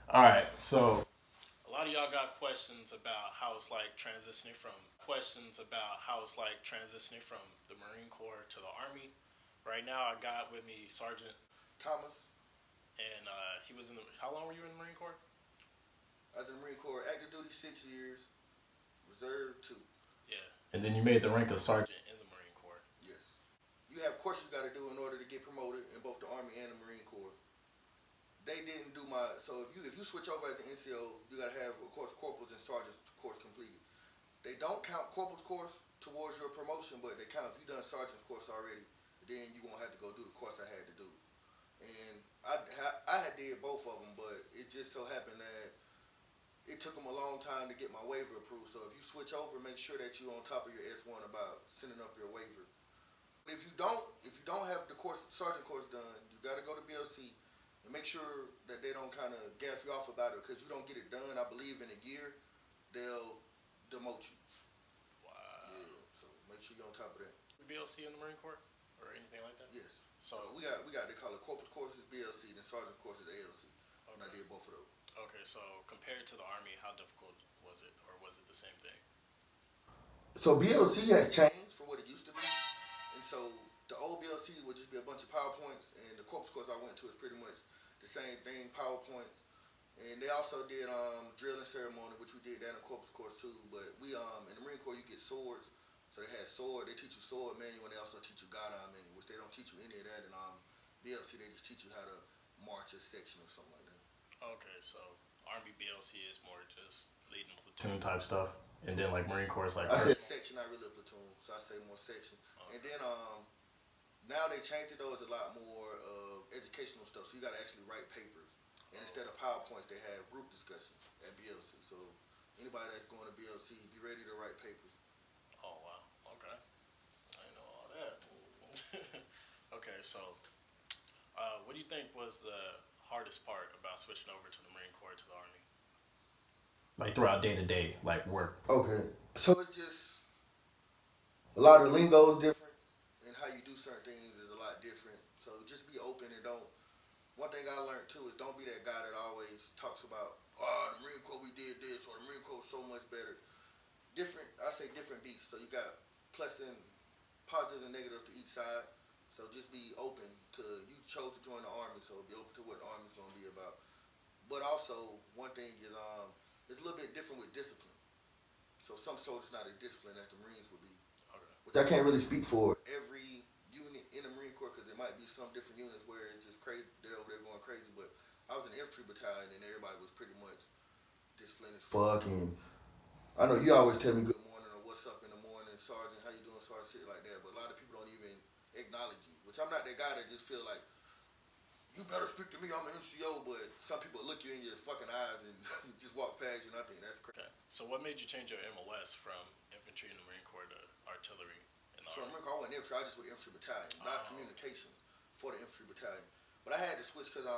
All right, so a lot of y'all got questions about how it's like transitioning from the Marine Corps to the Army. Right now, I got with me Sergeant Thomas. and he was in the. How long were you in the Marine Corps? I was in the Marine Corps, active duty 6 years, reserve 2. Yeah, and then you made the rank of sergeant in the Marine Corps. Yes. You have courses you got to do in order to get promoted in both the Army and the Marine Corps. They didn't do my so if you switch over as an NCO, you got to have of course corporals and sergeants course completed. They don't count corporal's course towards your promotion, but they count if you done sergeant's course already. Then you won't have to go do the course I had to do. And I had did both of them, but it just so happened that it took them a long time to get my waiver approved. So if you switch over, make sure that you're on top of your S1 about sending up your waiver. If you don't have the course sergeant course done, you got to go to BLC and make sure that they don't kind of gas you off about it because you don't get it done. I believe in a year they'll demote you. Wow. Yeah, so make sure you're on top of that. BLC in the Marine Corps or anything like that? Yes. So, So we got they call it corporate courses BLC, then sergeant courses ALC, and I okay. did both of those. Okay, so compared to the Army, how difficult was it, or was it the same thing? So BLC has changed from what it used to be, and so the old BLC would just be a bunch of PowerPoints, and the corporate course I went to is pretty much the same thing, PowerPoints. And they also did drill and ceremony, which we did that in the corpus course too. But we in the Marine Corps you get swords, so they had sword. They teach you sword manual, and they also teach you God manual, which they don't teach you any of that. And BLC they just teach you how to march a section or something like that. Okay, so Army BLC is more just leading platoon type stuff, and then like Marine Corps is like I said section, not really a platoon, so I say more section. Okay. And then now they changed it though. It's a lot more educational stuff, so you got to actually write papers. And instead of PowerPoints, they have group discussions at BLC. So anybody that's going to BLC, be ready to write papers. Oh wow. Okay. I know all that. Okay, so what do you think was the hardest part about switching over to the Marine Corps to the Army? Like throughout day to day, like work. Okay, so it's just a lot of lingo is different, and how you do certain things is a lot different. So just be open and don't. One thing I learned too is don't be that guy that always talks about, oh, the Marine Corps we did this or the Marine Corps was so much better. Different, I say different beasts. So you got plus and positives and negatives to each side. So just be open to you chose to join the army, so be open to what the army's gonna be about. But also one thing is it's a little bit different with discipline. So some soldiers not as disciplined as the Marines would be, Okay. which I can't really speak for every unit in the Marine Corps because there might be some different units where it's just crazy. They're over there going crazy. But I was in the infantry battalion and everybody was pretty much disciplined as fuck. And I know you always tell me good morning or what's up in the morning, sergeant, how you doing, sergeant, shit like that. But a lot of people don't even acknowledge you, which I'm not that guy that just feel like you better speak to me. I'm an NCO, but some people look you in your fucking eyes and just walk past you, and I think that's crazy. Okay. So what made you change your MOS from infantry in the Marine Corps to artillery in the So Army? remember, I wasn't infantry. I just with the infantry battalion. But I have Oh. communications for the infantry battalion. But I had to switch because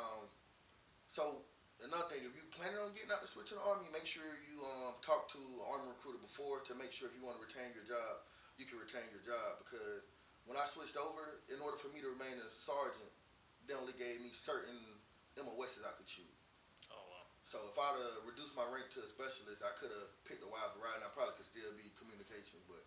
So another thing, if you planning on getting out to switch to the army, make sure you talk to an army recruiter before to make sure if you want to retain your job, you can retain your job. Because when I switched over, in order for me to remain a sergeant, they only gave me certain MOSs I could choose. Oh wow. So if I'd have reduced my rank to a specialist, I could have picked a wide variety. I probably could still be communication, but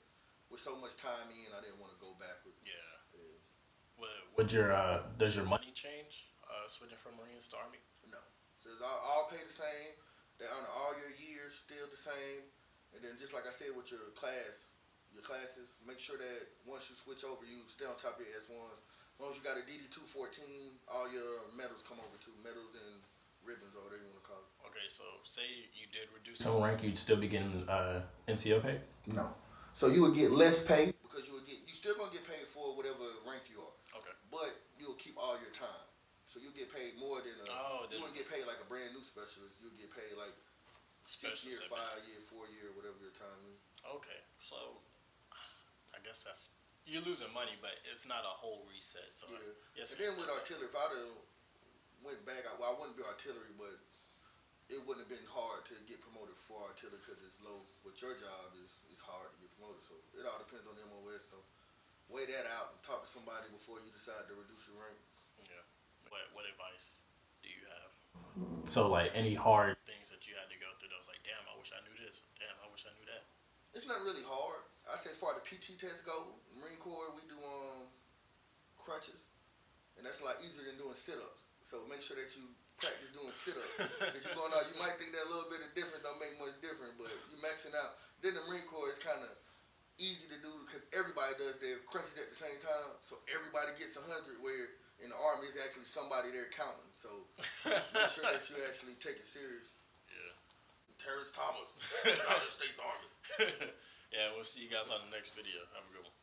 with so much time in, I didn't want to go backward. Yeah. Yeah. Would your does your money change switching from Marines to Army? No. So it's all pay the same. They honor all your years still the same. And then just like I said with your classes, make sure that once you switch over, you stay on top of your S1s. As long as you got a DD 214, all your medals come over too. Medals and ribbons or whatever you want to call it. Okay, so say you did reduce some rank, you'd still be getting NCO pay. No. So you would get less pay because you still gonna get paid for whatever rank you are. Okay. But you'll keep all your time. So you'll get paid more than you wouldn't get paid like a brand new specialist. You'll get paid like 6 year, 5 year, 4 year, whatever your time is. Okay, so I guess that's you're losing money, but it's not a whole reset. So Yeah. yes. And then with artillery, if I'd have went back, well, I wouldn't be artillery, but it wouldn't have been hard to get promoted for artillery because it's low. But your job is hard to get promoted, so it all depends on the MOS. So weigh that out and talk to somebody before you decide to reduce your rank. Yeah. What advice do you have? So like any hard things that you had to go through, that was like, damn, I wish I knew this. Damn, I wish I knew that. It's not really hard. I say as far as the PT test go, Marine Corps we do crunches, and that's a lot easier than doing sit-ups. So make sure that you practice doing sit-ups. If you're going out, you might think that a little bit of different don't make much difference, but you maxing out. Then the Marine Corps is kind of easy to do because everybody does their crunches at the same time, so everybody gets 100. Where in the Army, it's actually somebody there counting. So make sure that you actually take it serious. Yeah. Sgt Thomas, United States Army. Yeah, we'll see you guys on the next video. Have a good one.